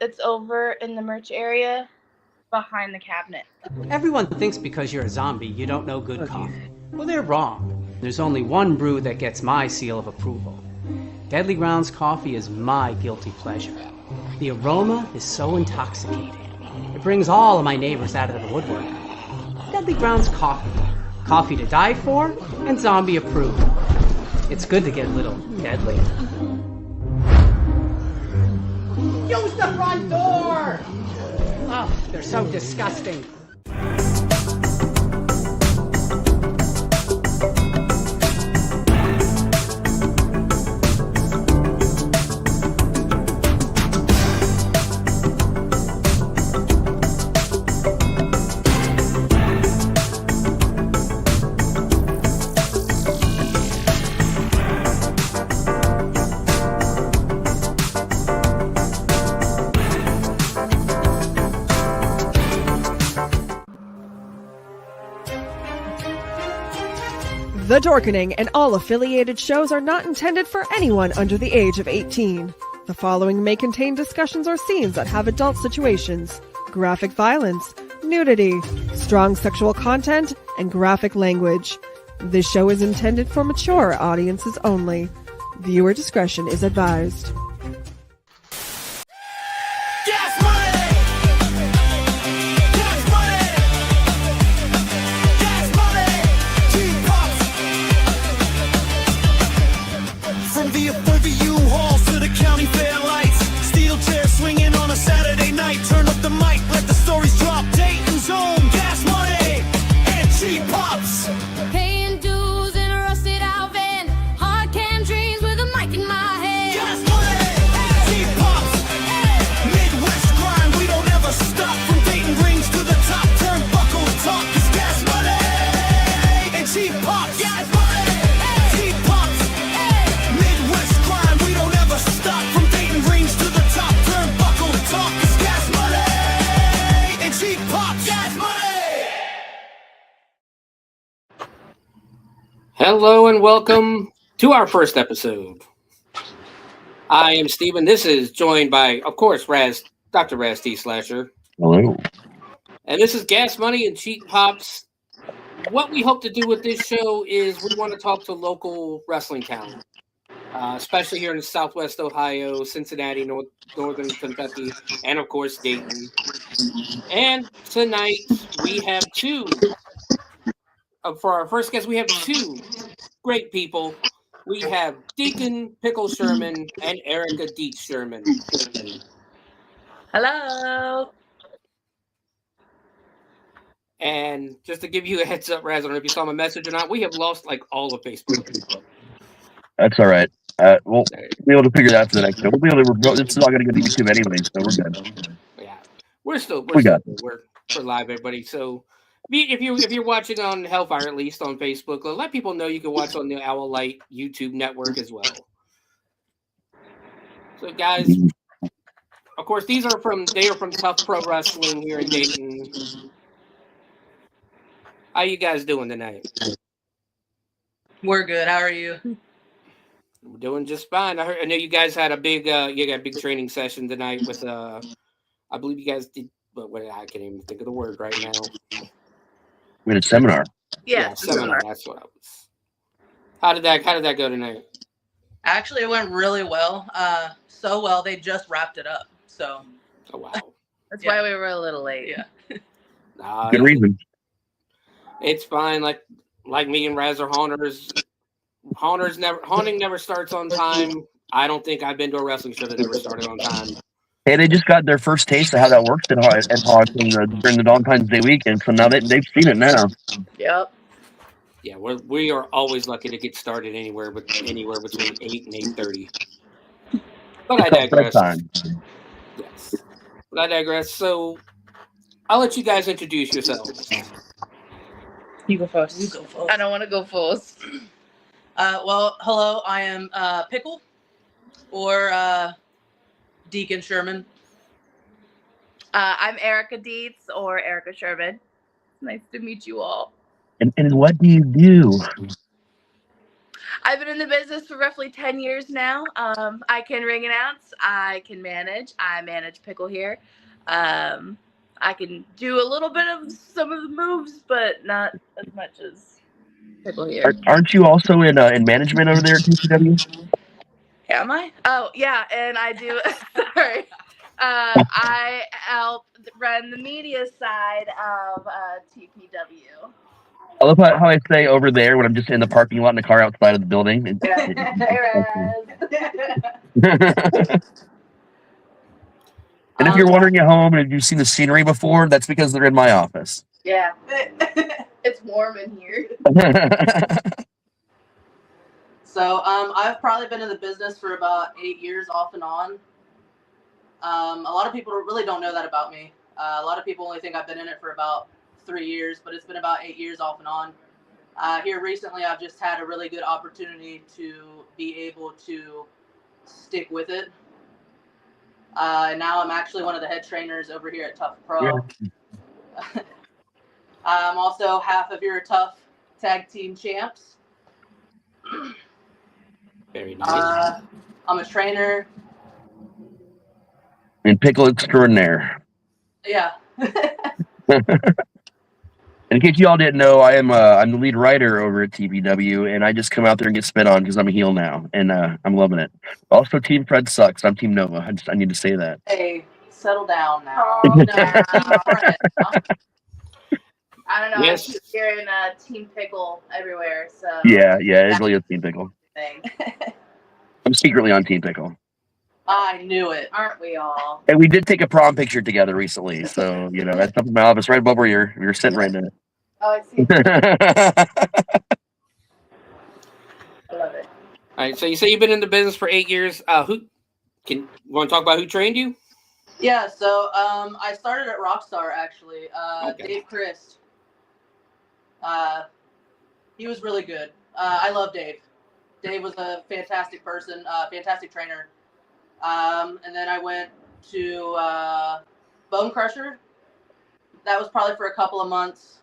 It's over in the merch area behind the cabinet. Everyone thinks because you're a zombie, you don't know good coffee. Well, they're wrong. There's only one brew that gets my seal of approval. Deadly Grounds coffee is my guilty pleasure. The aroma is so intoxicating. It brings all of my neighbors out of the woodwork. Deadly Grounds coffee. Coffee to die for and zombie approved. It's good to get a little deadly. Use the front door! Oh, they're so disgusting. The Dorkening and all affiliated shows are not intended for anyone under the age of 18. The following may contain discussions or scenes that have adult situations, graphic violence, nudity, strong sexual content, and graphic language. This show is intended for mature audiences only. Viewer discretion is advised. Hello and welcome to our first episode. I am Steven. This is joined by, of course, Dr. Raz T. Slasher. Hello. And this is Gas Money and Cheap Pops. What we hope to do with this show is we want to talk to local wrestling talent, especially here in Southwest Ohio, Cincinnati, Northern Kentucky, and, of course, Dayton. And tonight we have two. For our first guest, we have two great people. We have Deacon, Pickle Sherman, and Ericka, Deetz Sherman. Hello. And just to give you a heads up, Raz, I don't know if you saw my message or not, we have lost like all of Facebook. That's all right. We'll be able to figure that out for the next show. We'll be able to. This is all going to go to YouTube anyway, so we're good. Yeah, we're live, everybody. So if you're watching on Hellfire, at least on Facebook, let people know you can watch on the Owl Light YouTube network as well. So, guys, of course, they are from TUFF Pro Wrestling here in Dayton. How you guys doing tonight? We're good. How are you? We're doing just fine. I know you guys had a big training session tonight with I believe you guys did. But I can't even think of the word right now. We had a seminar. Yeah, seminar. That's what I was. How did that go tonight? Actually, it went really well. So well, they just wrapped it up. So. Oh wow. That's why we were a little late. Yeah. Good reason. It's fine. Like me and Raz are haunters. Haunting never starts on time. I don't think I've been to a wrestling show that never started on time. Hey, they just got their first taste of how that works at haunting during the Valentine's Day weekend. So now they've seen it now. Yep. Yeah, we are always lucky to get started anywhere between 8 and 8:30. But I digress. Yes. But I digress. So I'll let you guys introduce yourselves. You go first. You go first. I don't want to go first. Well, hello. I am Pickle, or Deacon Sherman. I'm Ericka Deetz, or Ericka Sherman. Nice to meet you all. And what do you do? I've been in the business for roughly 10 years now. I can ring announce. I can manage. I manage Pickle here. I can do a little bit of some of the moves, but not as much as Pickle here. Aren't you also in management over there at TCW? Am I? Oh, yeah, and I do. Sorry. I help run the media side of TPW. I love how I say over there when I'm just in the parking lot in the car outside of the building. And if you're wondering at home and you've seen the scenery before, that's because they're in my office. Yeah. It's warm in here. So I've probably been in the business for about 8 years off and on. A lot of people really don't know that about me. A lot of people only think I've been in it for about 3 years, but it's been about 8 years off and on. Here recently, I've just had a really good opportunity to be able to stick with it. Now I'm actually one of the head trainers over here at TUFF Pro. Yeah. I'm also half of your TUFF Tag Team Champs. Very nice. I'm a trainer. And Pickle extraordinaire. Yeah. In case y'all didn't know, I'm the lead writer over at TPW, and I just come out there and get spit on because I'm a heel now, and I'm loving it. Also, Team Fred sucks. I'm Team Nova. I need to say that. Hey, settle down now. Calm down. I don't know. Yes. I keep hearing Team Pickle everywhere. So Yeah, it really is Team Pickle. thing. I'm secretly on Team Pickle. I knew it. Aren't we all? And we did take a prom picture together recently, so that's up in my office right above where you're sitting right now. Oh, I see. I love it. All right, so you say you've been in the business for 8 years. You want to talk about who trained you? Yeah, so I started at Rockstar actually. Okay. Dave Christ. He was really good. I love Dave. Dave was a fantastic person, fantastic trainer. And then I went to Bone Crusher. That was probably for a couple of months.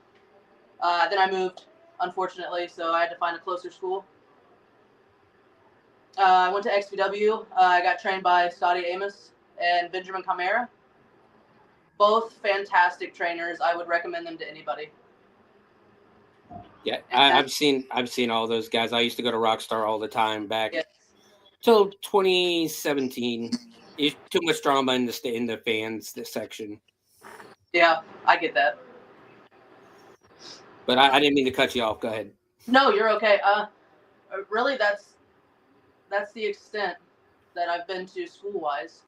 Then I moved, unfortunately, so I had to find a closer school. I went to XPW. I got trained by Scotty Amos and Benjamin Chimera. Both fantastic trainers. I would recommend them to anybody. Yeah, I've seen all those guys. I used to go to Rockstar all the time back Yes. till 2017. Too much drama in the fans section. Yeah, I get that. But I didn't mean to cut you off. Go ahead. No, you're okay. Really, that's the extent that I've been to school-wise.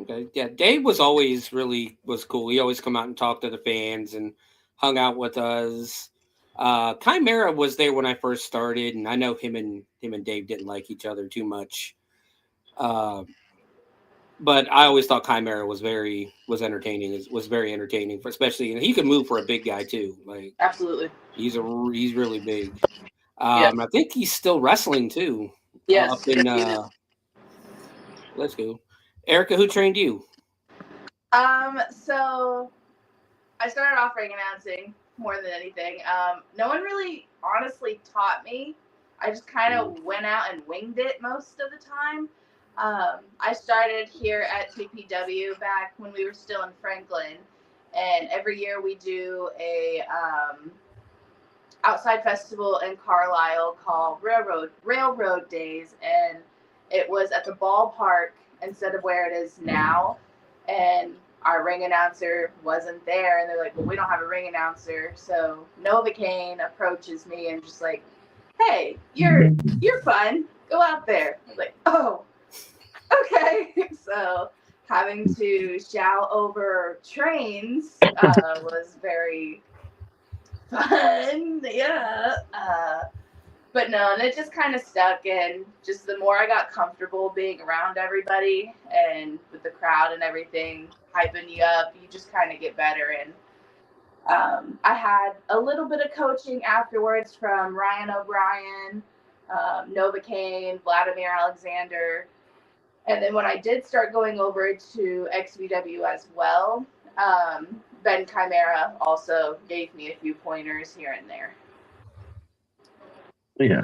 Okay. Yeah, Dave was cool. He always come out and talk to the fans and hung out with us. Chimera was there when I first started, and I know him and Dave didn't like each other too much. But I always thought Chimera was very entertaining, for especially, and he could move for a big guy too. Like Absolutely. he's really big. Yes. I think he's still wrestling too. Yes. Let's go. Ericka, who trained you? So I started off ring announcing more than anything. No one really honestly taught me. I just kind of went out and winged it most of the time. I started here at TPW back when we were still in Franklin, and every year we do a outside festival in Carlisle called Railroad Days, and it was at the ballpark instead of where it is now. And our ring announcer wasn't there, and they're like, well, we don't have a ring announcer. So Novocaine approaches me and just like, hey, you're fun, go out there. I was like, oh, okay. So having to shout over trains was very fun. Yeah. But no, and it just kind of stuck, and just the more I got comfortable being around everybody and with the crowd and everything hyping you up, you just kind of get better. And I had a little bit of coaching afterwards from Ryan O'Brien, Novocaine, Vladimir Alexander. And then when I did start going over to XVW as well, Ben Chimera also gave me a few pointers here and there. Yeah.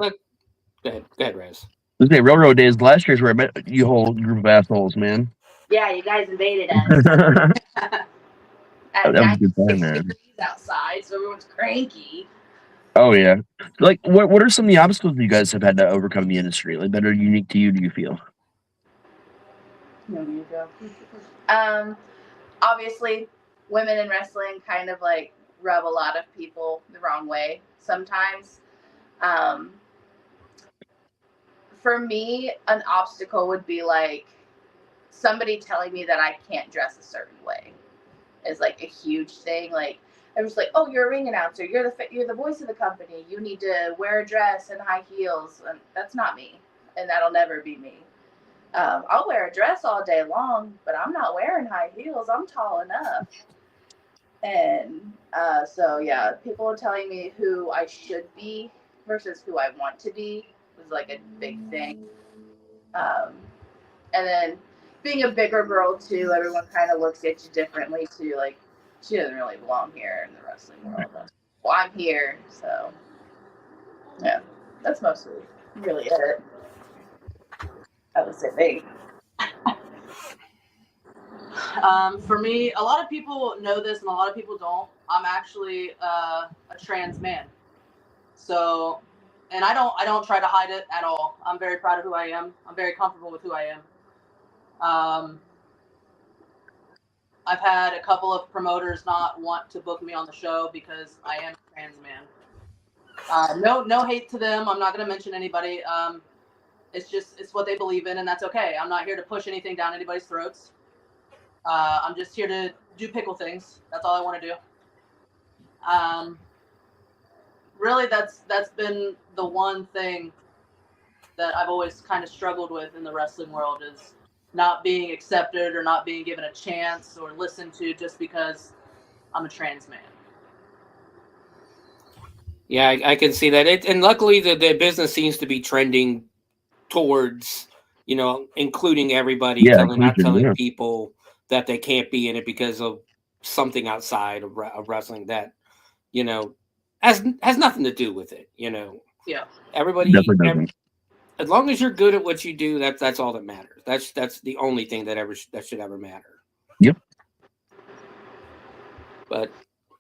Go ahead, Rez. This is Railroad Days. Last year's where I met you whole group of assholes, man. Yeah, you guys invaded us That at was a good time, 96 man. degrees outside, so everyone's cranky. Oh yeah. Like, what are some of the obstacles you guys have had to overcome in the industry? Like, that are unique to you? Do you feel? There you go. Obviously, women in wrestling kind of like rub a lot of people the wrong way sometimes. For me, an obstacle would be like somebody telling me that I can't dress a certain way is like a huge thing. Like, I'm just like, oh, you're a ring announcer. You're the voice of the company. You need to wear a dress and high heels. And that's not me, and that'll never be me. I'll wear a dress all day long, but I'm not wearing high heels. I'm tall enough. And so, yeah, people telling me who I should be versus who I want to be was like a big thing. And then being a bigger girl, too, everyone kind of looks at you differently, too. Like, she doesn't really belong here in the wrestling world. Well, I'm here, so, yeah, that's mostly really it. I would say me. For me, a lot of people know this and a lot of people don't. I'm actually a trans man. So, and I don't try to hide it at all. I'm very proud of who I am. I'm very comfortable with who I am. I've had a couple of promoters not want to book me on the show because I am a trans man. No hate to them. I'm not going to mention anybody. It's what they believe in, and that's okay. I'm not here to push anything down anybody's throats. I'm just here to do pickle things. That's all I want to do. Really, that's been the one thing that I've always kind of struggled with in the wrestling world is not being accepted or not being given a chance or listened to just because I'm a trans man. Yeah, I can see that. And luckily, the business seems to be trending towards, including everybody, telling people that they can't be in it because of something outside of wrestling that, has nothing to do with it. Yeah. Everybody, as long as you're good at what you do, that's all that matters. That's the only thing that should ever matter. Yep. But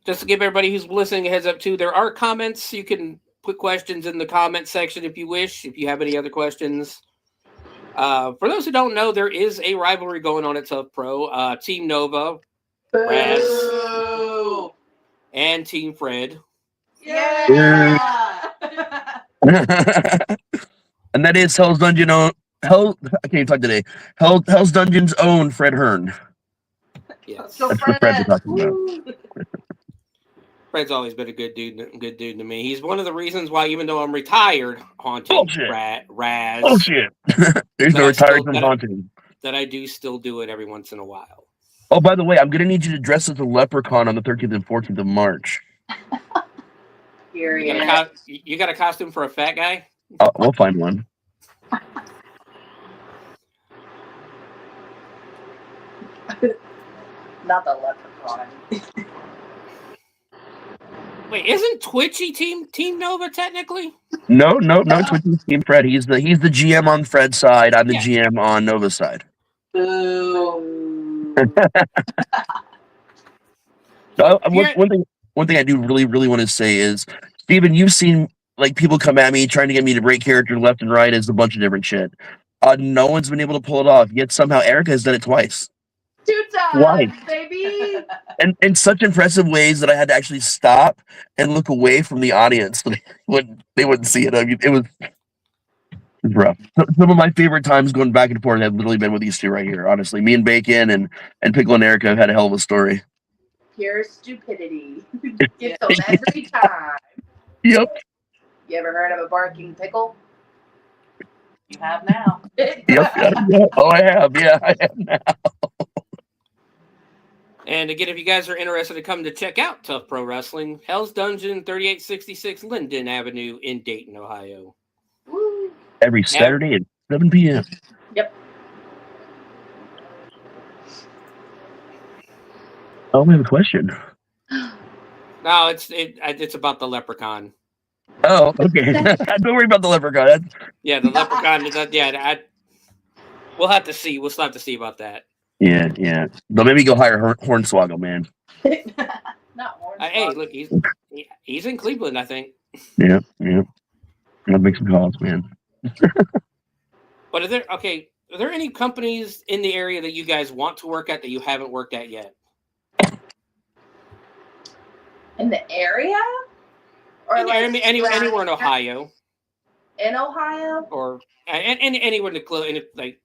just to give everybody who's listening a heads up too, there are comments. You can put questions in the comment section if you wish. If you have any other questions. For those who don't know, there is a rivalry going on at TUFF Pro. Team Nova, Raz, and Team Fred. Yeah. And that is Hell's Dungeon I can't even talk today. Hell's Dungeon's own Fred Hearn. Yes. So That's what Fred's talking about. Fred's always been a good dude to me. He's one of the reasons why, even though I'm retired, haunting Raz. Bullshit. There's no retired from haunting. That I do still do it every once in a while. Oh, by the way, I'm gonna need you to dress as a leprechaun on the 13th and 14th of March. You got a costume for a fat guy? We'll find one. Not the leprechaun. Wait, isn't Twitchy Team Nova technically? No, Twitchy's Team Fred. He's the GM on Fred's side. I'm the GM on Nova's side. Boo. One thing I do really, really want to say is, Steven, you've seen like people come at me trying to get me to break character left and right as a bunch of different shit. No one's been able to pull it off. Yet somehow Ericka has done it twice. 2 times, baby. And in such impressive ways that I had to actually stop and look away from the audience so they wouldn't see it. I mean, it was rough. Some of my favorite times going back and forth have literally been with these two right here. Honestly, me and Bacon and Pickle and Ericka have had a hell of a story. Pure stupidity. Get them every time. Yep. You ever heard of a barking pickle? You have now. Yep. Oh, I have. Yeah, I have now. And again, if you guys are interested to come to check out TUFF Pro Wrestling, Hell's Dungeon, 3866 Linden Avenue in Dayton, Ohio. Woo. Every Saturday at 7 p.m. Yep. Oh, we have a question. No, it's about the leprechaun. Oh, okay. Don't worry about the leprechaun. Yeah, the leprechaun. We'll have to see. We'll still have to see about that. Yeah. But maybe go hire Hornswoggle, man. Not orange. Hey, look, he's in Cleveland, I think. Yeah. I'll make some calls, man. But are there any companies in the area that you guys want to work at that you haven't worked at yet? In the area? Or Anywhere in Ohio. In Ohio? Or anywhere in the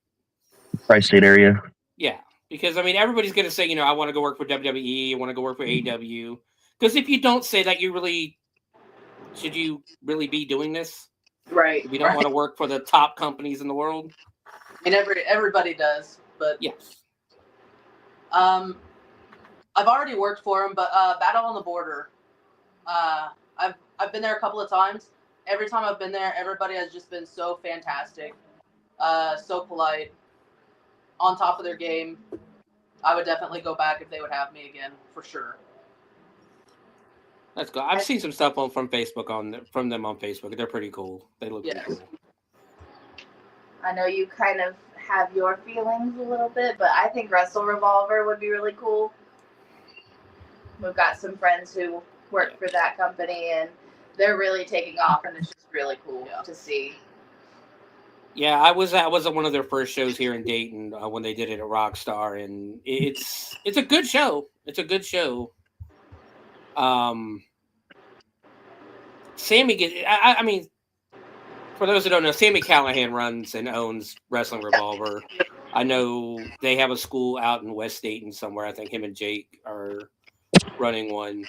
Tri-state area. Yeah, because everybody's gonna say, I want to go work for WWE, I want to go work for AEW. Because if you don't say that, should you really be doing this? Right. If you don't want to work for the top companies in the world. Everybody does, but yes. I've already worked for them, but Battle on the Border. I've been there a couple of times. Every time I've been there, everybody has just been so fantastic, so polite, on top of their game. I would definitely go back if they would have me again, for sure. That's good. I've seen some stuff from Facebook from them on Facebook. They're pretty cool. They look pretty cool. I know you kind of have your feelings a little bit, but I think Wrestle Revolver would be really cool. We've got some friends who work for that company, and they're really taking off, and it's just really cool to see. Yeah, I was at one of their first shows here in Dayton when they did it at Rockstar, and it's a good show. It's a good show. Sammy for those who don't know, Sammy Callahan runs and owns Wrestling Revolver. I know they have a school out in West Dayton somewhere. I think him and Jake are running one.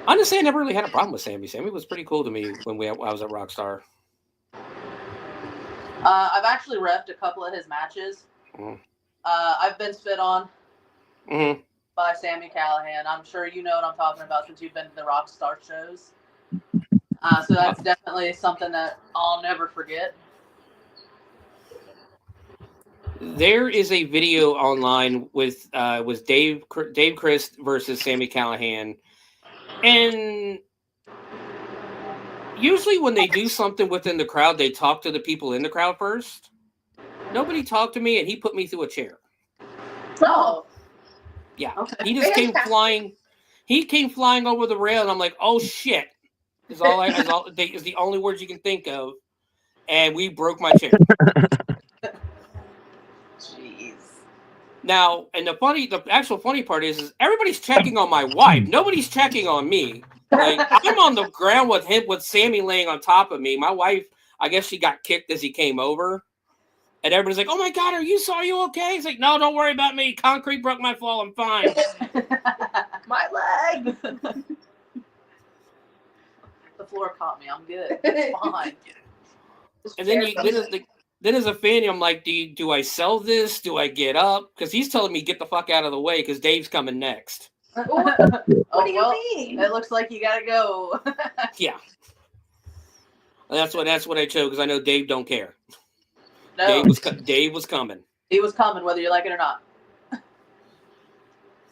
Honestly, I never really had a problem with Sammy. Sammy was pretty cool to me when I was at Rockstar. I've actually reffed a couple of his matches. Mm-hmm. I've been spit on Mm-hmm. by Sammy Callahan. I'm sure you know what I'm talking about since you've been to the Rockstar shows. So that's definitely something that I'll never forget. There is a video online with Dave Christ versus Sammy Callahan, and usually when they do something within the crowd, they talk to the people in the crowd first. Nobody talked to me, and he put me through a chair. Oh, yeah, okay. He just came flying. He came flying over the rail, and I'm like, "Oh shit!" Is the only words you can think of, and we broke my chair. Jeez. Now, and the actual funny part is everybody's checking on my wife. Nobody's checking on me. Like, I'm on the ground with Sammy laying on top of me. My wife, I guess she got kicked as he came over. And everybody's like, "Oh my God, are you okay?" He's like, "No, don't worry about me. Concrete broke my fall. I'm fine." My leg. The floor caught me. I'm good. It's fine. And then as a fan, I'm like, do I sell this? Do I get up? Because he's telling me get the fuck out of the way because Dave's coming next. What do you mean? It looks like you gotta go. Yeah. And that's what I chose because I know Dave don't care. No. Dave was coming. He was coming, whether you like it or not.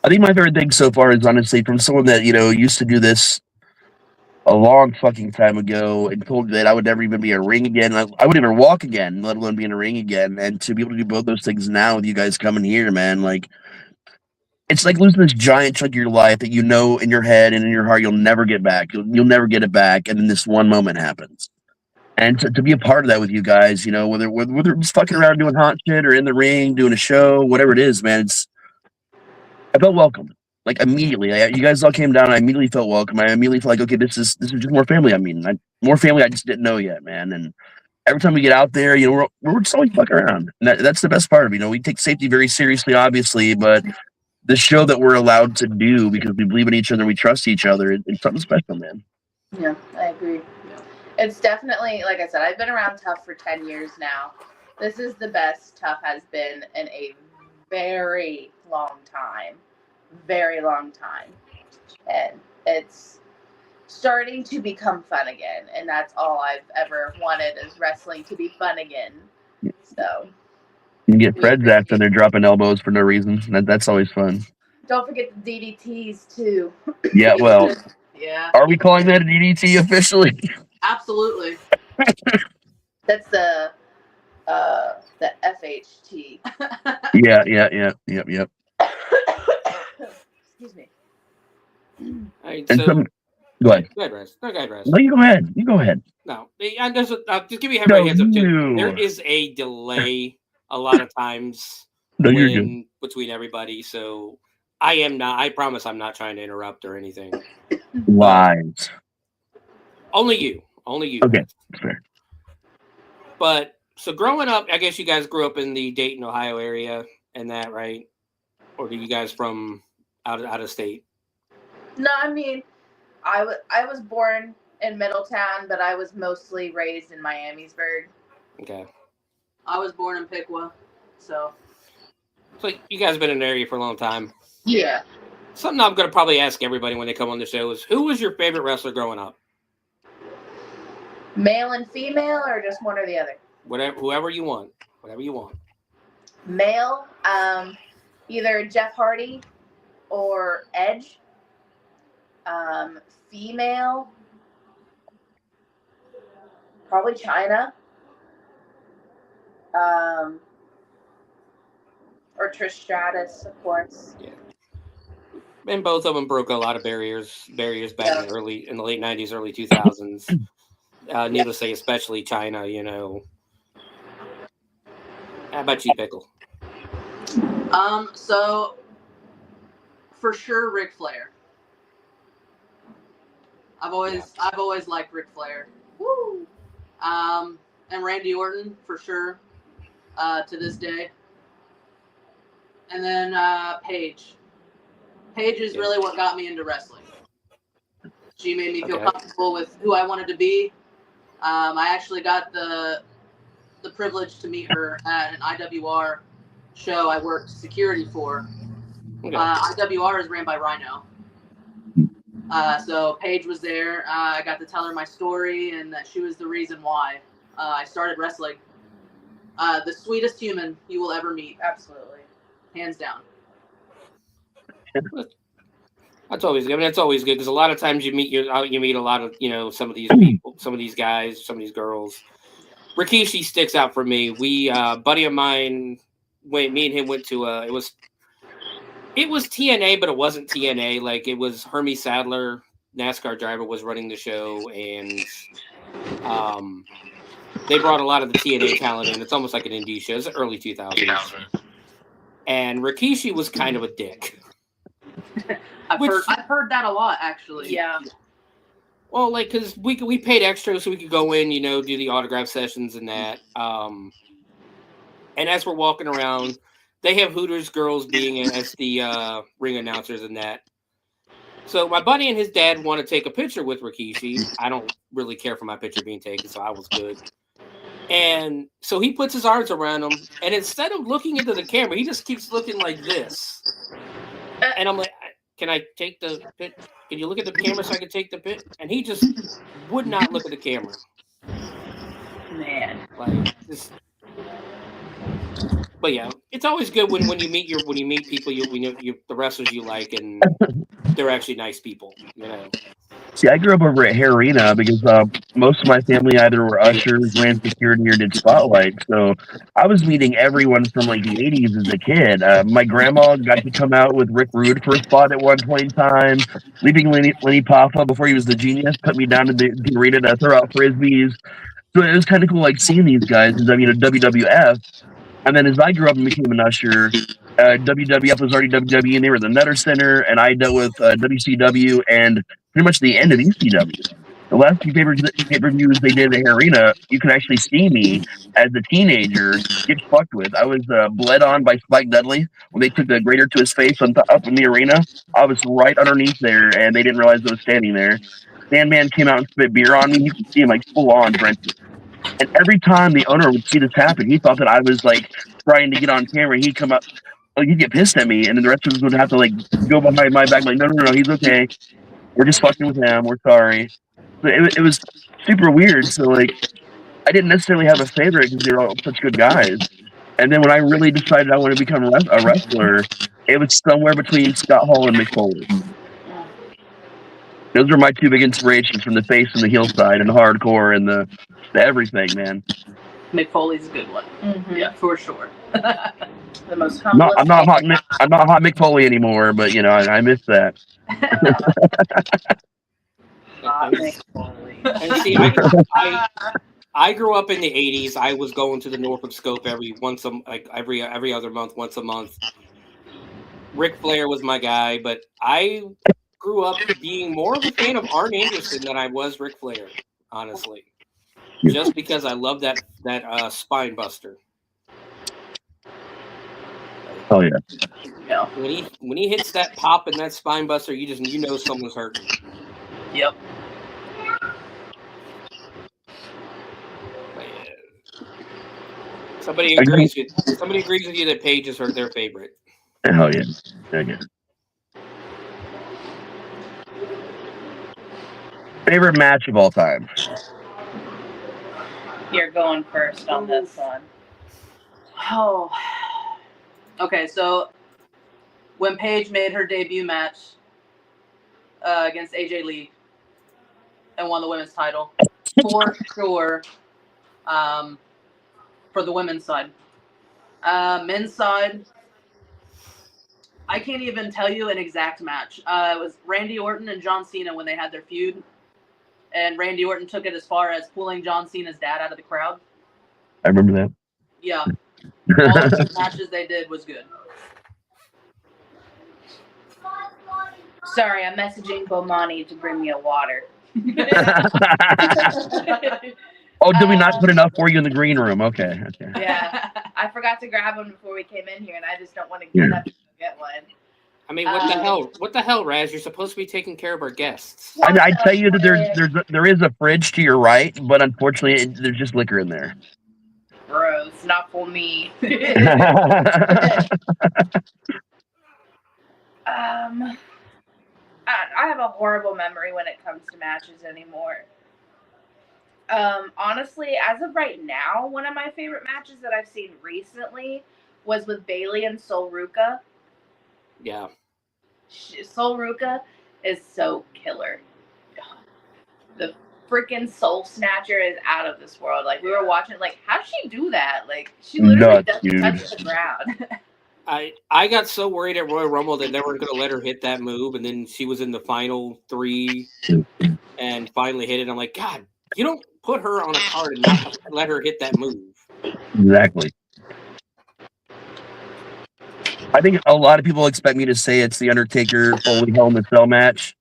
I think my favorite thing so far is honestly from someone that, used to do this a long fucking time ago and told me that I would never even be in a ring again. I wouldn't even walk again, let alone be in a ring again. And to be able to do both those things now with you guys coming here, man, like, it's like losing this giant chunk of your life that in your head and in your heart you'll never get back. You'll never get it back, and then this one moment happens. And to be a part of that with you guys, whether it's fucking around doing hot shit or in the ring, doing a show, whatever it is, man, I felt welcome. Like immediately, you guys all came down. I immediately felt welcome. I immediately felt like, okay, this is just more family. More family I just didn't know yet, man. And every time we get out there, we're just always fucking around. And that's the best part of it. We take safety very seriously, obviously, but the show that we're allowed to do because we believe in each other, we trust each other. It's something special, man. Yeah, I agree. It's definitely, like I said, I've been around TUFF for 10 years now. This is the best TUFF has been in a very long time. Very long time. And it's starting to become fun again. And that's all I've ever wanted is wrestling to be fun again. So you get Fred's after they're dropping elbows for no reason. That's always fun. Don't forget the DDTs too. Yeah, well, Yeah, are we calling that a DDT officially? absolutely. That's the FHT. Yeah. Excuse me. All right, And so some, go ahead. go ahead, Rez. No, go ahead, Rez. No, you go ahead. You go ahead. No, just give me a No, heads up too. you. There is a delay a lot of times No, you're good. between everybody. So I promise I'm not trying to interrupt or anything. Lies. Only you. Okay, that's fair. But so growing up, I guess you guys grew up in the Dayton, Ohio area and that, right? Or are you guys from out of state? No, I mean, I was born in Middletown, but I was mostly raised in Miamisburg. Okay. I was born in Pickle, so You guys have been in the area for a long time. Yeah. Something I'm going to probably ask everybody when they come on the show is, who was your favorite wrestler growing up? Male and female, or just one or the other? Whoever you want. Whatever you want. Male, either Jeff Hardy or Edge. Female, probably China. Or Trish Stratus, of course. Yeah. And both of them broke a lot of barriers back in the late 90s, early 2000s. Needless to say, especially China, you know. How about you, Pickle? So for sure, Ric Flair. I've always liked Ric Flair. Woo! And Randy Orton for sure, to this day. And then Paige. Paige is really what got me into wrestling. She made me feel comfortable with who I wanted to be. I actually got the privilege to meet her at an IWR show I worked security for. Okay. IWR is ran by Rhino. So Paige was there. I got to tell her my story and that she was the reason why I started wrestling. The sweetest human you will ever meet. Absolutely. Hands down. That's always good. I mean, that's always good because a lot of times you meet a lot of, you know, some of these people, some of these guys, some of these girls. Rikishi sticks out for me. We buddy of mine, me and him went to it was TNA, but it wasn't TNA. Like, it was Hermie Sadler, NASCAR driver, was running the show, and they brought a lot of the TNA talent in. It's almost like an indie show. It's the early 2000s. And Rikishi was kind of a dick. I've heard that a lot, actually. Yeah. Well, like, because we paid extra so we could go in, you know, do the autograph sessions and that. And as we're walking around, they have Hooters girls being as the ring announcers and that. So my buddy and his dad want to take a picture with Rikishi. I don't really care for my picture being taken, so I was good. And so he puts his arms around him, and instead of looking into the camera, he just keeps looking like this. And I'm like, can I take the pit? Can you look at the camera so I can take the pit? And he just would not look at the camera. Man. Like, this. But yeah, it's always good when you meet people the wrestlers you like, and they're actually nice people, you know. See, I grew up over at Hair Arena because most of my family either were ushers, ran security, or did spotlight. So I was meeting everyone from like the 80s as a kid. My grandma got to come out with Rick Rude for a spot at one point in time. Leaving Lenny Papa before he was the genius put me down to the arena to throw out frisbees. So it was kind of cool, like seeing these guys in WWF. And then as I grew up and became an usher, WWF was already WWE, and they were the Nutter Center, and I dealt with WCW and pretty much the end of ECW. The last few pay-per-views they did at the Arena, you could actually see me as a teenager get fucked with. I was bled on by Spike Dudley when they took the grater to his face up in the arena. I was right underneath there, and they didn't realize I was standing there. Sandman came out and spit beer on me. You could see him like full on drenched. And every time the owner would see this happen, he thought that I was like trying to get on camera. He'd come up, he'd get pissed at me, and then the rest of us would have to like go behind my back, like, no, he's okay. We're just fucking with him. We're sorry. So it was super weird. So like, I didn't necessarily have a favorite because they were all such good guys. And then when I really decided I want to become a wrestler, It was somewhere between Scott Hall and Mick Foley. Those are my two big inspirations from the face and the heel side and the hardcore and the everything, man. Mick Foley's a good one. Mm-hmm. Yeah, for sure. The most humblest. I'm not hot Mick Foley anymore, but you know I miss that. Hot Mick Foley. And see, I grew up in the '80s. I was going to the Norfolk Scope every other month, once a month. Ric Flair was my guy, but I grew up being more of a fan of Arn Anderson than I was Ric Flair, honestly. Just because I love that spine buster. Oh yeah. Yeah. When he hits that pop and that spine buster, you know someone's hurting. Yep. Somebody agrees with you that Paige is their favorite. Hell yeah. Okay. Favorite match of all time? You're going first on this one. Oh. Okay, so when Paige made her debut match against AJ Lee and won the women's title, for sure, for the women's side. Men's side, I can't even tell you an exact match. It was Randy Orton and John Cena when they had their feud. And Randy Orton took it as far as pulling John Cena's dad out of the crowd. I remember that. Yeah. All of the matches they did was good. Sorry, I'm messaging Bomani to bring me a water. Oh, did we not put enough for you in the green room? Okay. Yeah, I forgot to grab one before we came in here, and I just don't want to get up and get one. I mean, what the hell? What the hell, Raz? You're supposed to be taking care of our guests. I mean, I'd tell you that there is a fridge to your right, but unfortunately, there's just liquor in there. Gross, not for me. I have a horrible memory when it comes to matches anymore. Honestly, as of right now, one of my favorite matches that I've seen recently was with Bayley and Sol Ruca. Yeah. Sol Ruca is so killer. The freaking Soul Snatcher is out of this world. Like, we were watching, like, how'd she do that? Like, she literally doesn't touch the ground. I got so worried at Royal Rumble that they weren't going to let her hit that move, and then she was in the final 3 and finally hit it. I'm like, God, you don't put her on a card and not let her hit that move. Exactly. I think a lot of people expect me to say it's the Undertaker Foley Hell in the Cell match.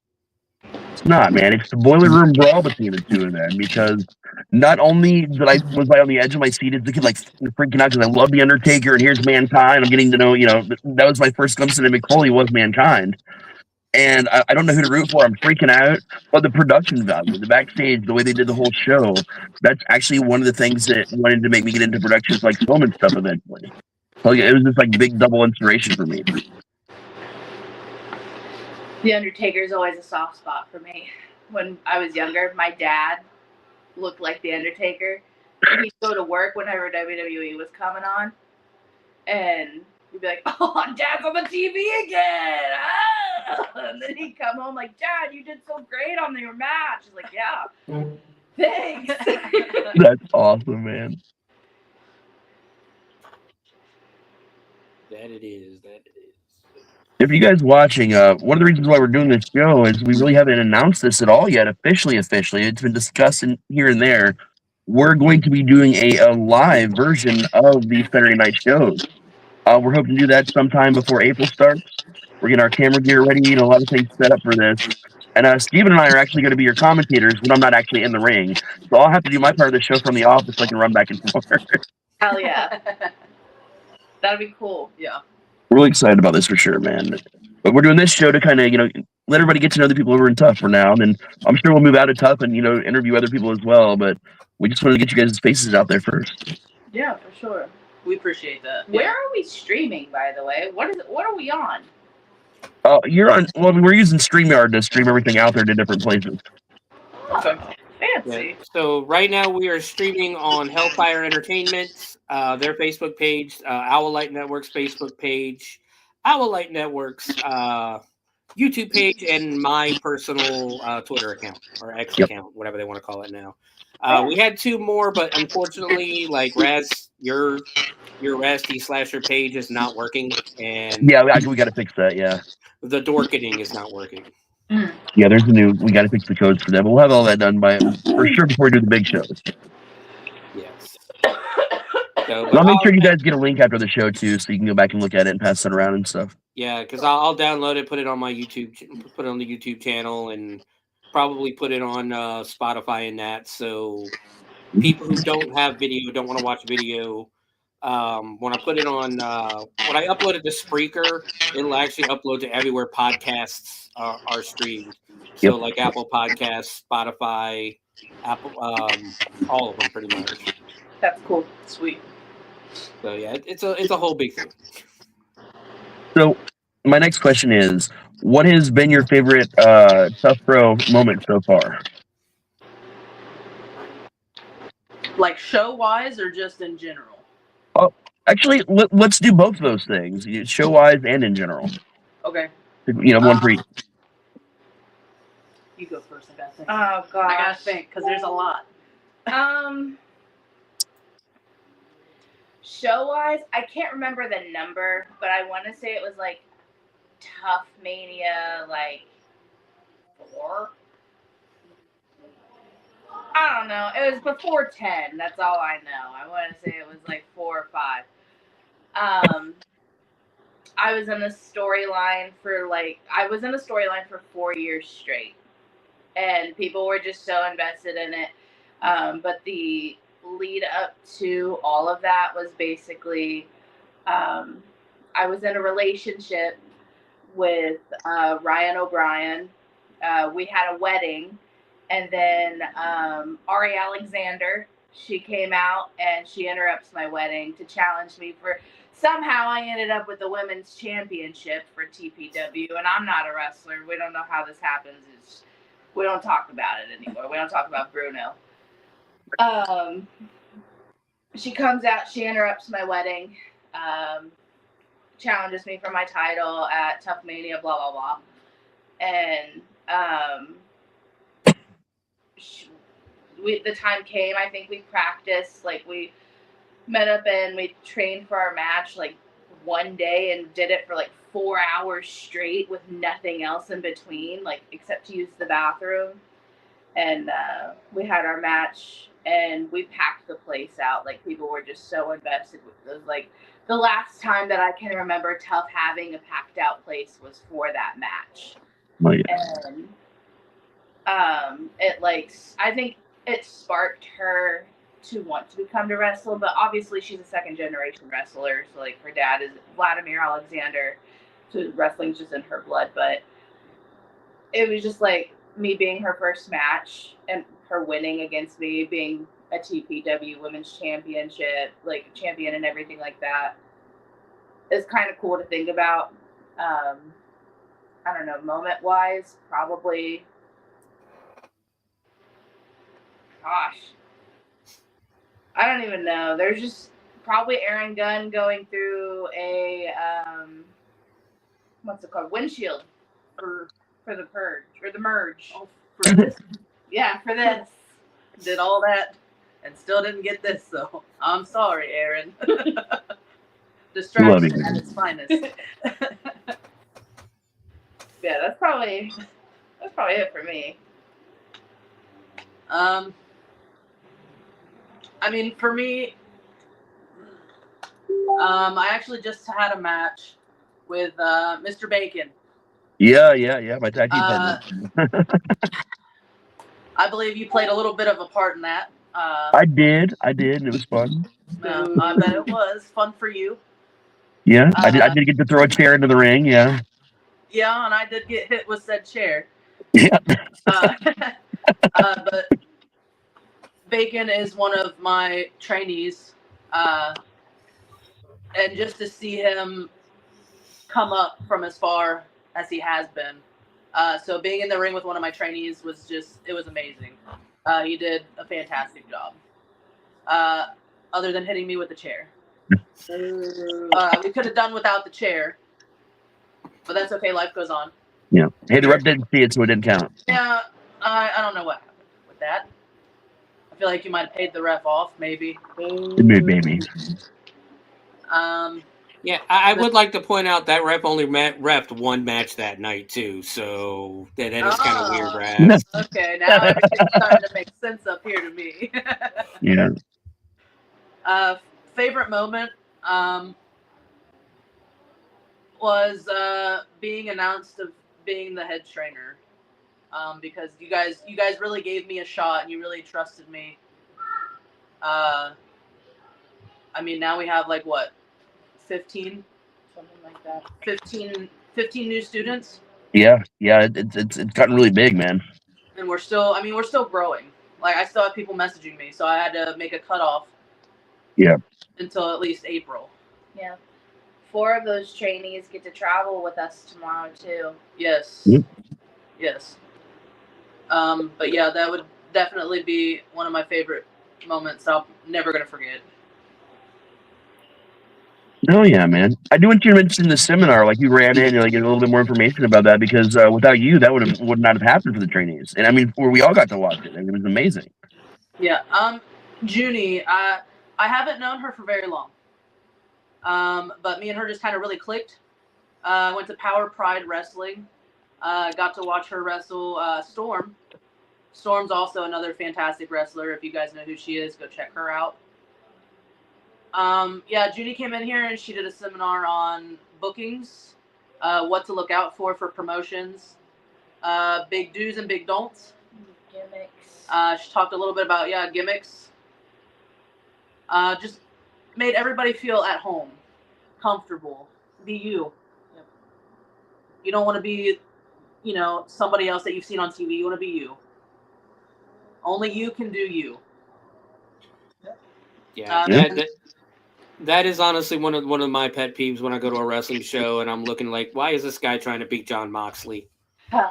It's not, man. It's the Boiler Room Brawl between the two of them, because not only was I on the edge of my seat as the kid, like freaking out because I love the Undertaker and here's Mankind. I'm getting to know, that was my first glimpse into Mick Foley was Mankind. And I don't know who to root for. I'm freaking out. But the production value, the backstage, the way they did the whole show, that's actually one of the things that wanted to make me get into productions like film and stuff eventually. So yeah, it was just like big double inspiration for me. The Undertaker is always a soft spot for me. When I was younger, my dad looked like the Undertaker. And he'd go to work whenever WWE was coming on. And he'd be like, oh, Dad's on the TV again. Ah! And then he'd come home like, Dad, you did so great on your match. He's like, yeah, thanks. That's awesome, man. That it is. If you guys watching, one of the reasons why we're doing this show is we really haven't announced this at all yet, officially. It's been discussed here and there. We're going to be doing a live version of these Saturday night shows. We're hoping to do that sometime before April starts. We're getting our camera gear ready and a lot of things set up for this. And Steven and I are actually going to be your commentators when I'm not actually in the ring. So I'll have to do my part of the show from the office so I can run back and forth. Hell yeah. That'd be cool. Yeah. We're really excited about this for sure, man. But we're doing this show to kind of, let everybody get to know the people over in TUFF for now. And then I'm sure we'll move out of TUFF and, interview other people as well. But we just wanted to get you guys' faces out there first. Yeah, for sure. We appreciate that. Where are we streaming, by the way? What are we on? You're on. Well, we're using StreamYard to stream everything out there to different places. Oh, fancy. Yeah. So right now we are streaming on Hellfire Entertainment, their Facebook page, Owl Light Network's Facebook page. Owl Light Network's YouTube page and my personal Twitter account or X account, whatever they want to call it now. We had 2 more, but unfortunately, like Raz, your Rasty / page is not working, and Yeah, we got to fix that. Yeah. the dorketing is not working. Yeah, there's we got to fix the codes for that. But we'll have all that done for sure before we do the big shows. Yes. So, I'll make sure you guys get a link after the show too, so you can go back and look at it and pass it around and stuff. Yeah, because I'll download it, put it on my YouTube, put it on the YouTube channel, and probably put it on Spotify and that. So people who don't have video, don't want to watch video. When I put it on, when I upload it to Spreaker, it'll actually upload to everywhere podcasts are streamed. So like Apple Podcasts, Spotify, Apple, all of them pretty much. That's cool. Sweet. So yeah, it's a whole big thing. So my next question is, what has been your favorite Tough Pro moment so far? Like show-wise or just in general? Oh, actually, let's do both of those things, show-wise and in general. Okay. One for each. You go first, I gotta think. Oh gosh. I gotta think, because there's a lot. Show-wise, I can't remember the number, but I want to say it was like Tough Mania, like 4. I don't know. It was before 10. That's all I know. I want to say it was like 4 or 5. I was in the storyline for 4 years straight, and people were just so invested in it. But the lead up to all of that was basically, I was in a relationship with Ryan O'Brien. We had a wedding, and then Ari Alexander, she came out and she interrupts my wedding to challenge me for, somehow I ended up with the women's championship for TPW, and I'm not a wrestler. We don't know how this happens. We don't talk about it anymore. We don't talk about Bruno. She comes out, she interrupts my wedding, challenges me for my title at Tough Mania, blah, blah, blah. And the time came, I think we practiced, like we met up and we trained for our match like one day and did it for like 4 hours straight with nothing else in between, like except to use the bathroom. And we had our match and we packed the place out. Like people were just so invested with it. Like the last time that I can remember Tough having a packed out place was for that match. Oh, yeah. And it like, I think it sparked her to want to become to wrestle, but obviously she's a second generation wrestler. So like her dad is Vladimir Alexander, so wrestling's just in her blood. But it was just like me being her first match and her winning against me, being a TPW women's championship, like champion and everything like that. It's kind of cool to think about. I don't know, moment wise, probably. Gosh, I don't even know. There's just probably Aaron Gunn going through a what's it called? Windshield for the purge or the merge. Oh, for this. Yeah, for this. Did all that and still didn't get this, so I'm sorry, Aaron. Distraction at its finest. Yeah, that's probably it for me. I mean, for me, I actually just had a match with Mr. Bacon. Yeah. My tag team partner. I believe you played a little bit of a part in that. I did, and it was fun. I bet it was fun for you. Yeah, I did get to throw a chair into the ring. Yeah. Yeah, and I did get hit with said chair. Yeah. But Bacon is one of my trainees, and just to see him come up from as far as he has been. So being in the ring with one of my trainees was it was amazing. He did a fantastic job. Other than hitting me with the chair. We could have done without the chair. but that's okay. Life goes on. Yeah. Hey, the rep didn't see it, so it didn't count. Yeah, I don't know what happened with that. I feel like you might have paid the ref off, maybe. Maybe. Yeah, I would like to point out that rep only repped one match that night too, so that is kind of weird, Brad. Okay, now everything's starting to make sense up here to me. Yeah. Favorite moment was being announced of being the head trainer, because you guys really gave me a shot and you really trusted me. I mean, now we have like what, 15, Something like that. 15 new students, Yeah. It's gotten really big, man. and we're still growing. Like, I still have people messaging me, so I had to make a cutoff. Yeah. Until at least April. Yeah. 4 of those trainees get to travel with us tomorrow too. Yes. Yep. Yes. But yeah, that would definitely be one of my favorite moments I'm never gonna forget. Oh yeah, man. I do want you to mention the seminar. Like, you ran in and like get a little bit more information about that, because without you, that would not have happened for the trainees. And I mean, we all got to watch it, and it was amazing. Yeah. Junie, I haven't known her for very long. But me and her just kind of really clicked. Went to Power Pride Wrestling. Got to watch her wrestle Storm. Storm's also another fantastic wrestler. If you guys know who she is, go check her out. Yeah, Junie came in here and she did a seminar on bookings, what to look out for promotions, big do's and big don'ts. Gimmicks. She talked a little bit about, gimmicks. Just made everybody feel at home, comfortable. Be you. Yep. You don't want to be, somebody else that you've seen on TV. You want to be you. Only you can do you. Yeah, that is honestly one of my pet peeves when I go to a wrestling show and I'm looking like, why is this guy trying to beat John Moxley?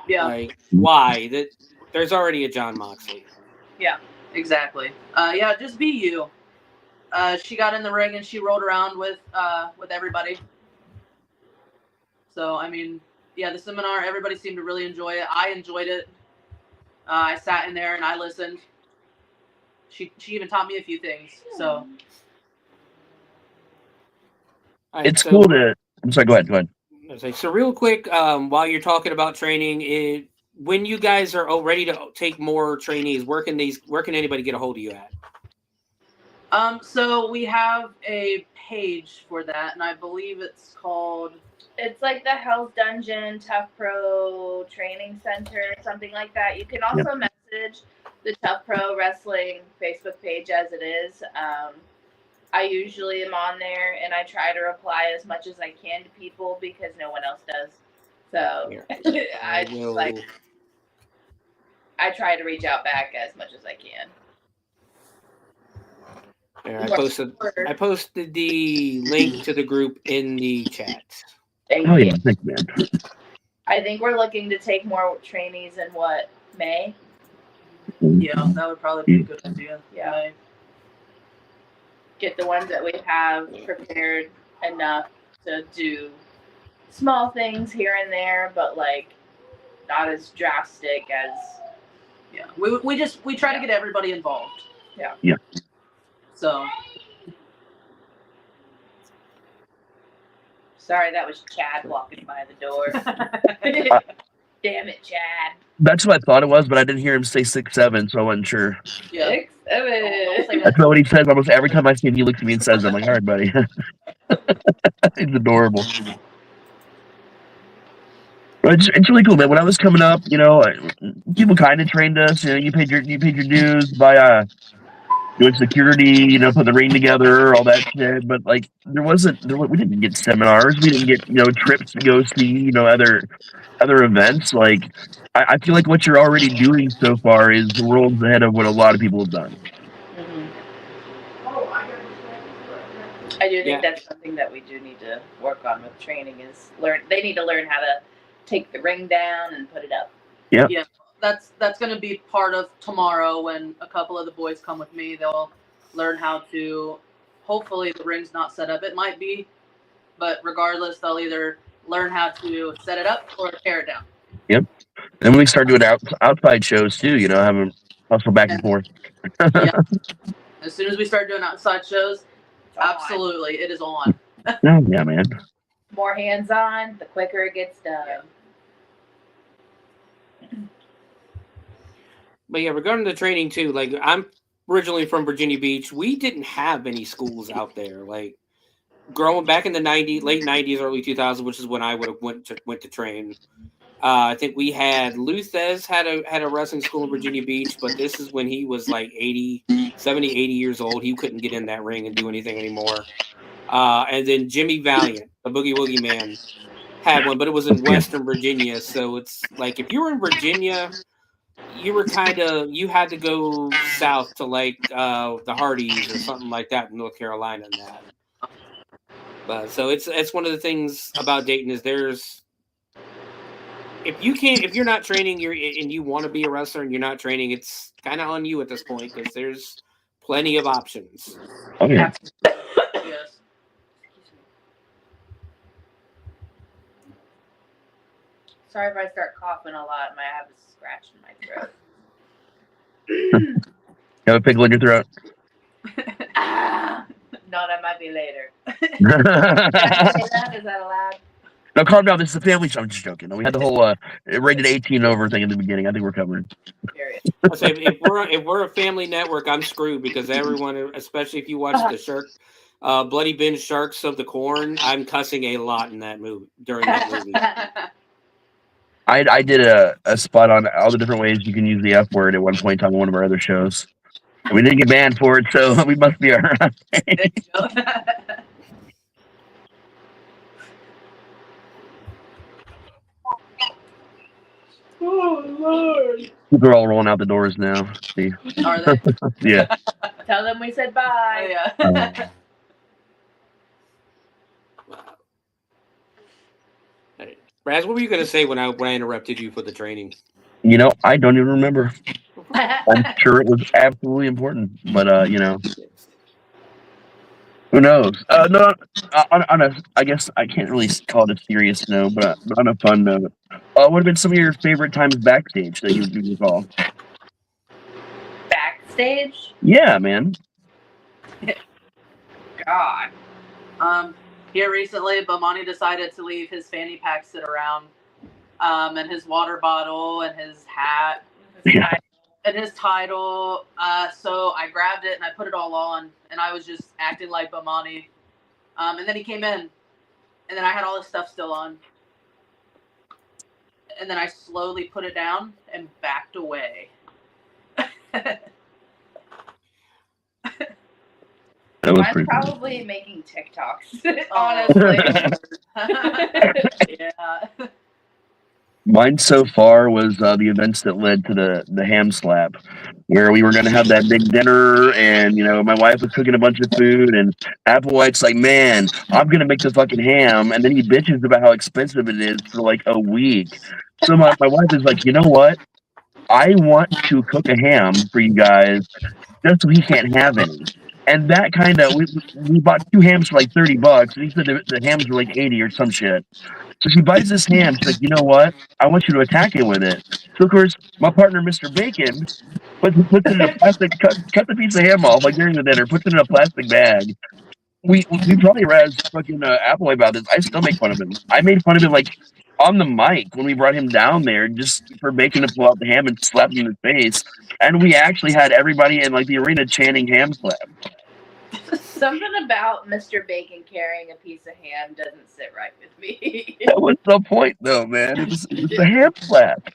Yeah. Like, why? There's already a John Moxley. Yeah, exactly. Yeah, just be you. She got in the ring and she rolled around with everybody. So, I mean, yeah, the seminar, everybody seemed to really enjoy it. I enjoyed it. I sat in there and I listened. She even taught me a few things. So It's cool to. I'm sorry. Go ahead. So real quick, while you're talking about training, when you guys are ready to take more trainees, where can anybody get a hold of you at? So we have a page for that, and I believe it's called. It's like the Hell's Dungeon TUFF Pro Training Center, something like that. You can also message the TUFF Pro Wrestling Facebook page as it is. I usually am on there, and I try to reply as much as I can to people because no one else does. So I try to reach out back as much as I can. Yeah, I posted the link to the group in the chat. Thank you. Yeah, thanks, man. I think we're looking to take more trainees in May? Yeah, that would probably be a good idea. Yeah. May. Get the ones that we have prepared enough to do small things here and there, but like not as drastic as. Yeah, we try to get everybody involved. Yeah. So. Sorry, that was Chad walking by the door. Damn it, Chad. That's what I thought it was, but I didn't hear him say 6'7", so I wasn't sure. Yeah. 6'7". That's what he says almost every time I see him. He looks at me and says, "I'm like, all right, buddy." He's adorable. But it's really cool, man. When I was coming up, people kind of trained us. You paid your dues by doing security, put the ring together, all that shit. But like, we didn't get seminars. We didn't get trips to go see other events. Like, I feel like what you're already doing so far is worlds ahead of what a lot of people have done. I do think that's something that we do need to work on with training is they need to learn how to take the ring down and put it up. Yeah. Yeah. That's going to be part of tomorrow when a couple of the boys come with me. They'll learn how to, hopefully the ring's not set up. It might be, but regardless, they'll either learn how to set it up or tear it down. Yep. And we start doing outside shows too. Having hustle back and forth. Yeah. As soon as we start doing outside shows, absolutely, it is on. Oh, yeah, man. More hands-on, the quicker it gets done. But yeah, regarding the training too, like I'm originally from Virginia Beach. We didn't have any schools out there. Like growing back in the late 90s, early 2000s, which is when I would have went to train. I think we had Luthez had a wrestling school in Virginia Beach, but this is when he was like 70, 80 years old. He couldn't get in that ring and do anything anymore. And then Jimmy Valiant, the Boogie Woogie Man, had one, but it was in Western Virginia. So it's like if you were in Virginia, you had to go south to like the Hardys or something like that in North Carolina and that. But so it's one of the things about Dayton is if you're not training, and you want to be a wrestler and you're not training, it's kind of on you at this point because there's plenty of options. Oh yeah. Yes. Sorry if I start coughing a lot. I have a scratch in my throat. You have a pickle in your throat. No, that might be later. Can I say that? Is that allowed? No, calm down. This is a family show. I'm just joking. We had the whole rated 18 over thing in the beginning. I think we're covered. Period. I'll say if we're a family network, I'm screwed because everyone, especially if you watch the Shark, Bloody Binge Sharks of the Corn, I'm cussing a lot in that movie during that movie. I did a spot on all the different ways you can use the F word at one point on one of our other shows. We didn't get banned for it, so we must be all right. Oh, Lord. People are all rolling out the doors now. See? Are they? Yeah. Tell them we said bye. Oh, yeah. Raz, what were you going to say when I interrupted you for the training? I don't even remember. I'm sure it was absolutely important, but who knows? No, on a, I guess I can't really call it a serious note, but on a fun note, what have been some of your favorite times backstage that you recall? Backstage? Yeah, man. God. Here recently, Bomani decided to leave his fanny pack sit around, and his water bottle and his hat. Yeah. And his title, so I grabbed it and I put it all on, and I was just acting like Bomani. And then he came in, and then I had all his stuff still on. And then I slowly put it down and backed away. Mine's probably making TikToks, honestly. Yeah. Mine so far was the events that led to the ham slap, where we were going to have that big dinner, and my wife was cooking a bunch of food, and Applewhite's like, man, I'm going to make the fucking ham, and then he bitches about how expensive it is for like a week. So my wife is like, you know what? I want to cook a ham for you guys just so he can't have any. And that kind of, we bought 2 hams for like $30, and he said the hams were like 80 or some shit. So she buys this ham. She's like, you know what? I want you to attack it with it. So, of course, my partner, Mr. Bacon, puts it in a plastic, cut the piece of ham off, like during the dinner, puts it in a plastic bag. We probably razzed fucking Applewhite about this. I still make fun of him. I made fun of him, like, on the mic when we brought him down there just for Bacon to pull out the ham and slap him in the face. And we actually had everybody in, like, the arena chanting ham slap. Something about Mr. Bacon carrying a piece of ham doesn't sit right with me. That was the point, though, man. It was the ham slap.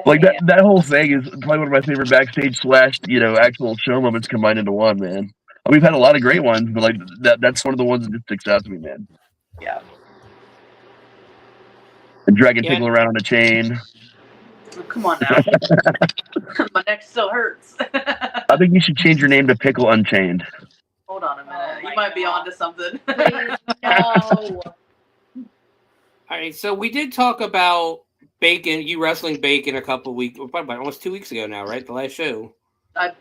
Like that whole thing is probably one of my favorite backstage / actual show moments combined into one, man. We've had a lot of great ones, but like that's one of the ones that just sticks out to me, man. Yeah. And dragging Pickle around on a chain. Oh, come on now. My neck still hurts. I think you should change your name to Pickle Unchained. Hold on a minute. You might be onto something. Please, no. All right, so we did talk about Bacon, you wrestling Bacon a couple weeks, probably almost 2 weeks ago now, right? The last show.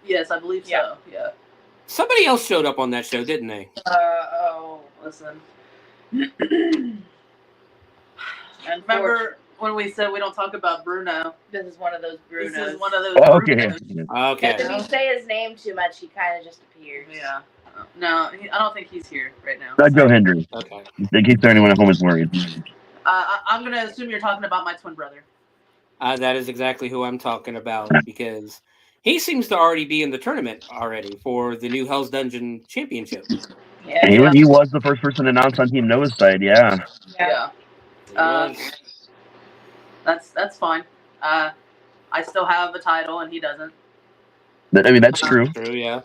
Yes, I believe so. Yeah. Somebody else showed up on that show, didn't they? Listen. Remember when we said we don't talk about Bruno? This is one of those Brunos. This is one of those Okay. Brunos. Okay. If you say his name too much, he kind of just appears. Yeah. No, I don't think he's here right now. Not Joe Hendry. Okay. In case anyone at home is worried. I'm going to assume you're talking about my twin brother. That is exactly who I'm talking about because he seems to already be in the tournament already for the new Hell's Dungeon Championship. Yeah. He was the first person announced on Team Noah's side, yeah. Yeah. That's fine. I still have a title and he doesn't. I mean, that's true. True, yeah.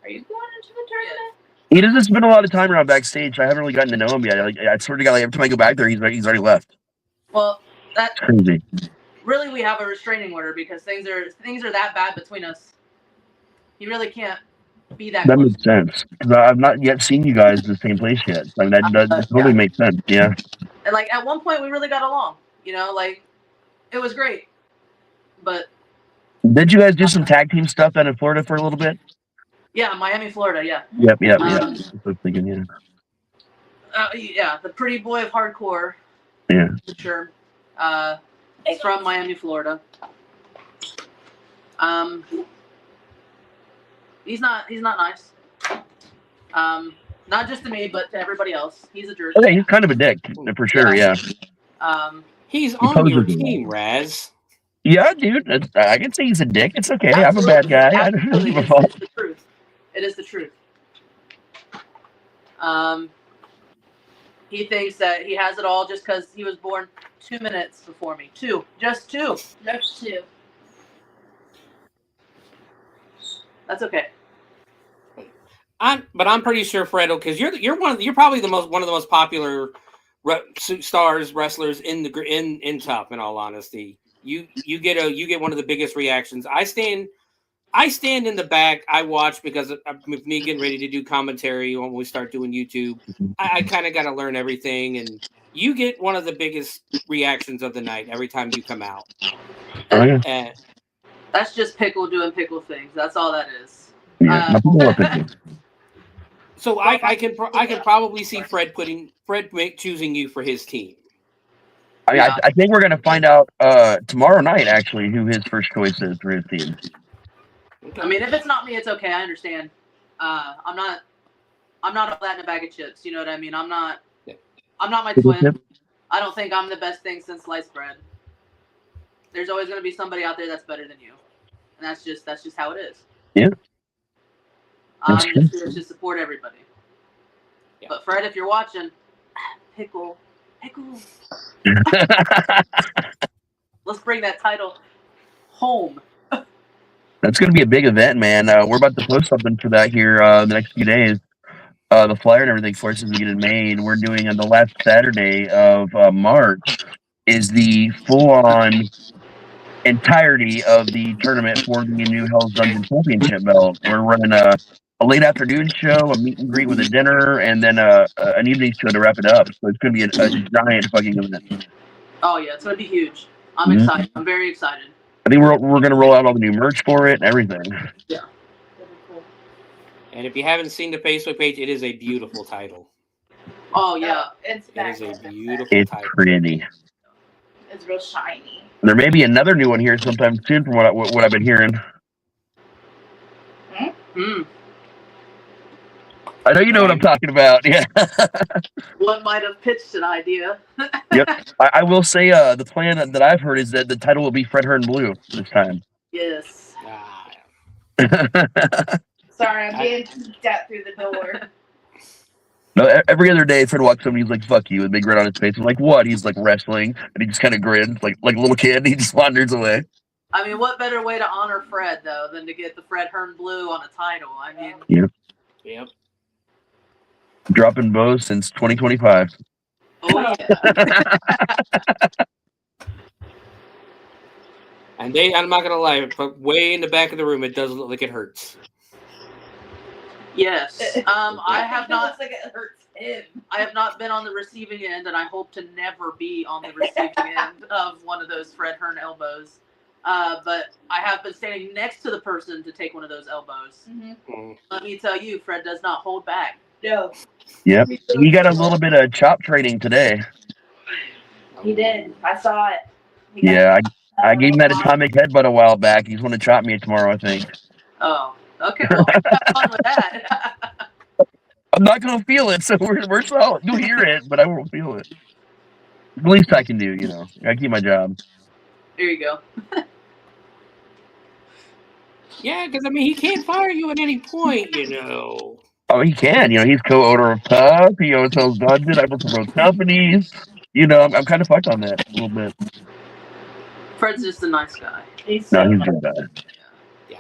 Are you going into the tournament? He doesn't spend a lot of time around backstage. I haven't really gotten to know him yet. I swear to God, every time I go back there, he's already left. Well, It's crazy. really we have a restraining order because things are that bad between us. He really can't be that That close. makes sense. Because I've not yet seen you guys in the same place yet. I mean, that totally makes sense, yeah. And like at one point we really got along. You know, like it was great. But Did you guys do some tag team stuff down in Florida for a little bit? yeah, Miami, Florida, yeah. Yep. Um, That's what I was thinking, yeah. Yeah, the pretty boy of hardcore. Yeah. Sure. He's from Miami, Florida. He's not nice. Not just to me, but to everybody else. He's a jerk. Okay, he's kind of a dick, for sure, yeah. He's on your poses team, Raz. Yeah, dude. I can say he's a dick. It's okay. I'm a bad guy. I don't Absolutely. give a fuck. It's the truth. It is the truth. He thinks that he has it all just because he was born 2 minutes before me. Just two. Just two. That's okay. I'm pretty sure Fredo, because you're probably one of the most popular stars wrestlers in TUFF. In all honesty, you get one of the biggest reactions. I stand in the back. I watch because with me getting ready to do commentary when we start doing YouTube. I kind of got to learn everything, and you get one of the biggest reactions of the night every time you come out. Oh, yeah. That's just Pickle doing Pickle things. That's all that is. Yeah, my people love Pickle. So I can probably see Fred choosing you for his team. I mean, I think we're gonna find out tomorrow night actually who his first choice is for his team. I mean, if it's not me, it's okay. I understand. I'm not a flat in a bag of chips. You know what I mean? I'm not my twin. I don't think I'm the best thing since sliced bread. There's always going to be somebody out there that's better than you, and that's just how it is. Yeah. I'm just here to support everybody. Yeah. But Fred, if you're watching, Pickle. Let's bring that title home. That's going to be a big event, man. We're about to post something for that here the next few days. The flyer and everything for us as we get it made. We're doing on the last Saturday of March is the full-on entirety of the tournament for the new Hell's Dungeon Championship belt. We're running a late afternoon show, a meet and greet with a dinner, and then an evening show to wrap it up. So it's going to be a giant fucking event. Oh, yeah. It's going to be huge. I'm excited. I'm very excited. I think we're going to roll out all the new merch for it and everything. Yeah. And if you haven't seen the Facebook page, it is a beautiful title. Oh, yeah. It is a beautiful It's title. pretty. It's real shiny. There may be another new one here sometime soon from what I've been hearing. I know you know what I'm talking about. Yeah. One might have pitched an idea. Yep. I will say the plan that I've heard is that the title will be Fred Hearn Blue this time. Yes. Sorry, I'm being peeked at through the door. No, every other day Fred walks up and he's like, "Fuck you," with a big grin on his face. I'm like, "What?" He's like, "Wrestling," and he just kind of grins like a little kid. And he just wanders away. I mean, what better way to honor Fred though than to get the Fred Hearn Blue on a title? I mean, Yep. Dropping bows since 2025. Oh yeah. And I'm not gonna lie, but way in the back of the room, it does look like it hurts. Yes. I have not. Looks like it hurts him. I have not been on the receiving end, and I hope to never be on the receiving end of one of those Fred Hearn elbows. But I have been standing next to the person to take one of those elbows. Mm-hmm. Let me tell you, Fred does not hold back. No. Yep. He got a little bit of chop training today. He did. I saw it. He got- Yeah, I gave him that atomic headbutt a while back. He's going to chop me tomorrow, I think. Oh, okay. Well, have fun with that. I'm not going to feel it, so we're solid. You'll hear it, but I won't feel it. The least I can do, you know. I keep my job. There you go. Yeah, because I mean, he can't fire you at any point, you know. Oh, he can. You know, he's co-owner of TUFF. He owns those Dungeon. I work for both companies. You know, I'm kind of fucked on that a little bit. Fred's just a nice guy. He's so No, he's nice. good about it. Yeah.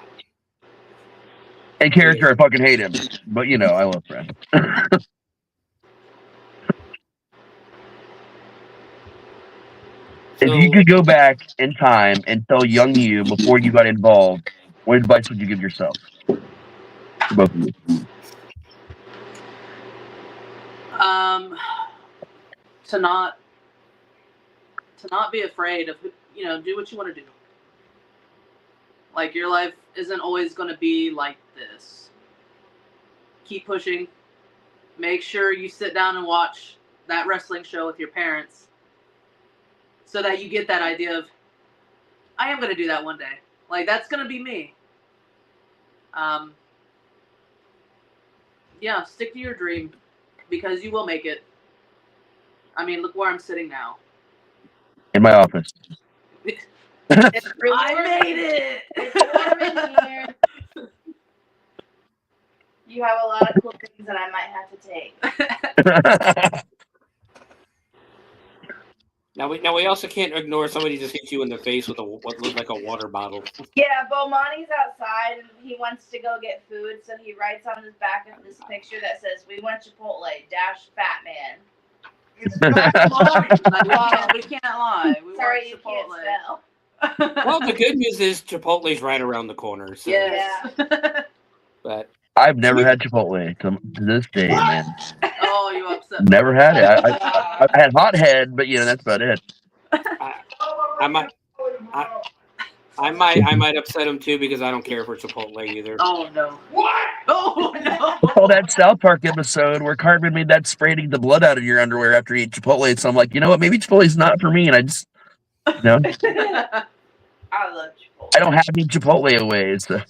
In character, I fucking hate him. But, you know, I love Fred. If you could go back in time and tell young you before you got involved, what advice would you give yourself? Both of you. To not be afraid of, you know, do what you want to do. Like, your life isn't always going to be like this. Keep pushing. Make sure you sit down and watch that wrestling show with your parents so that you get that idea of, I am going to do that one day. Like, that's going to be me. Yeah, stick to your dream because you will make it. I mean, look where I'm sitting now. In my office. It's really I warm. made it! It's warm in here. You have a lot of cool things that I might have to take. Now we also can't ignore somebody just hit you in the face with what looked like a water bottle. Yeah, Bomani's outside and he wants to go get food, so he writes on his back of this picture that says, "We want Chipotle, fat man." It's not Bomani. We can't lie. We Sorry, you want can't Chipotle. spell. Well, the good news is Chipotle's right around the corner. So. Yes. But I've never had Chipotle to this day, man. Oh, you upset. Never had it. I had hot head, but you know that's about it. I might upset him too because I don't care for Chipotle either. Oh no! What? Oh no! Oh, that South Park episode where Cartman made that spraying the blood out of your underwear after you ate Chipotle. So I'm like, you know what? Maybe Chipotle's not for me, and I just, you know, I love Chipotle. I don't have any Chipotle away. So.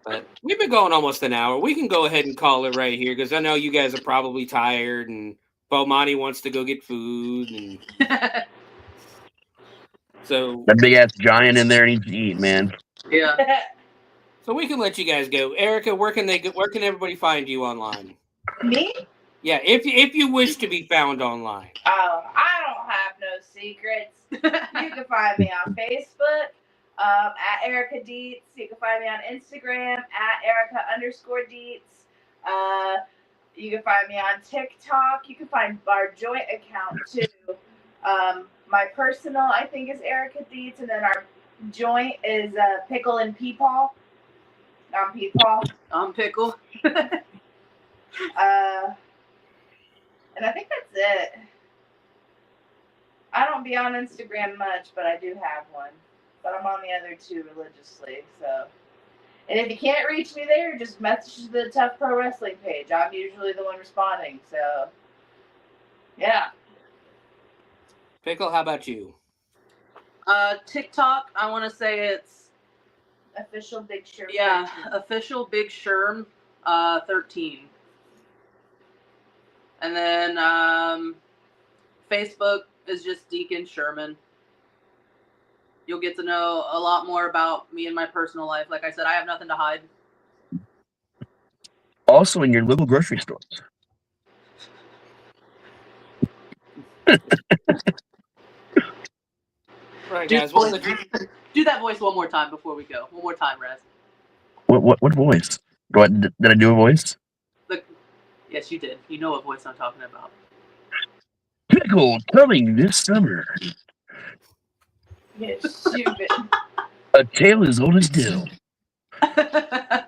But we've been going almost an hour. We can go ahead and call it right here because I know you guys are probably tired and Bomani wants to go get food and so That big ass giant in there needs to eat, man. Yeah. So we can let you guys go. Ericka, where can everybody find you online? Me? Yeah, if you wish to be found online. Oh, I don't have no secrets. You can find me on Facebook at Ericka Deetz. You can find me on Instagram at Ericka_Deetz. You can find me on TikTok. You can find our joint account too. My personal, I think, is Ericka Deetz, and then our joint is Pickle and Peepaw. I'm Peepaw. I'm Pickle. And I think that's it. I don't be on Instagram much, but I do have one. But I'm on the other two religiously, so. And if you can't reach me there, just message the TUFF Pro Wrestling page. I'm usually the one responding, so. Yeah. Pickle, how about you? TikTok, I want to say it's Official Big Sherm. yeah, official Big Sherm 13. And then Facebook is just Deacon Sherman. You'll get to know a lot more about me and my personal life. Like I said, I have nothing to hide. Also in your little grocery stores. Right, Do, guys. do that voice one more time before we go. One more time, Raz. What voice? Did I do a voice? Yes, you did. You know what voice I'm talking about. Pickle coming this summer. You're stupid. A tale as old as dill. That's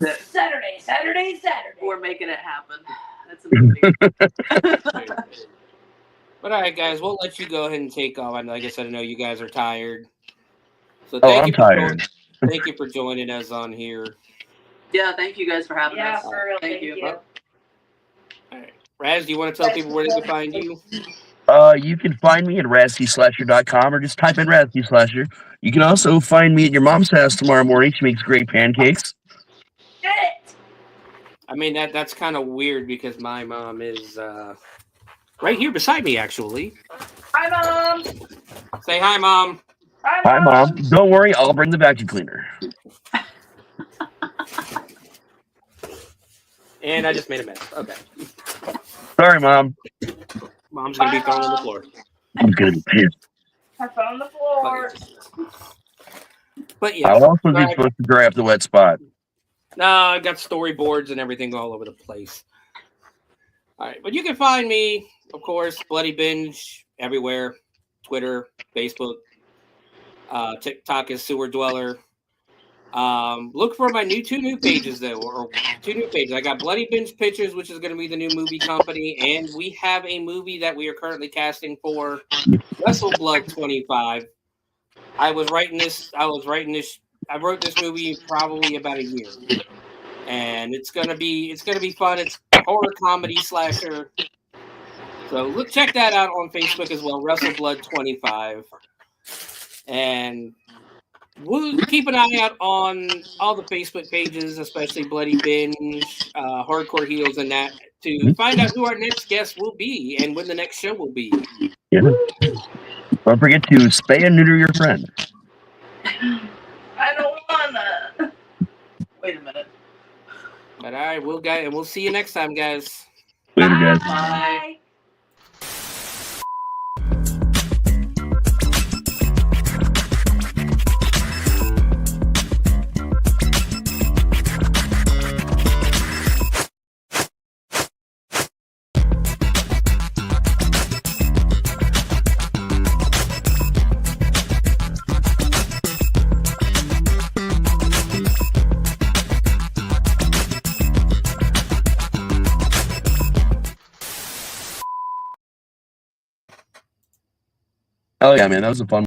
it. Saturday. We're making it happen. That's a movie. But all right, guys, we'll let you go ahead and take off. Like I said, I know you guys are tired. So I'm tired. Thank you for joining us on here. Yeah, thank you guys for having us. Yeah, for real. Thank you. All right. Raz, do you want to tell people where they can find you? You can find me at RazkySlasher.com or just type in Razky Slasher. You can also find me at your mom's house tomorrow morning. She makes great pancakes. I mean, that's kind of weird because my mom is right here beside me, actually. Hi, Mom. Say hi, Mom. Hi, Mom. Don't worry, I'll bring the vacuum cleaner. And I just made a mess. Okay. Sorry, Mom. Mom's going to be thrown on the floor. I'm going to be pissed. I found the floor. But yeah. I'll also be supposed to dry up the wet spot. No, I got storyboards and everything all over the place. All right. But you can find me, of course, Bloody Binge everywhere. Twitter, Facebook. TikTok is Sewer Dweller. Look for my two new pages though, or 2 new pages. I got Bloody Binge Pictures, which is going to be the new movie company, and we have a movie that we are currently casting for, Wrestle Blood 25. I wrote this movie probably about a year, and it's gonna be fun. It's horror comedy slasher. So check that out on Facebook as well, Wrestle Blood 25, and we'll keep an eye out on all the Facebook pages, especially Bloody Binge, Hardcore Heels, and that, to find out who our next guest will be and when the next show will be. Yeah. Don't forget to spay and neuter your friend. I don't wanna. Wait a minute. But all right, we'll see you next time, guys. Later, guys. Bye. Oh yeah, man, that was a fun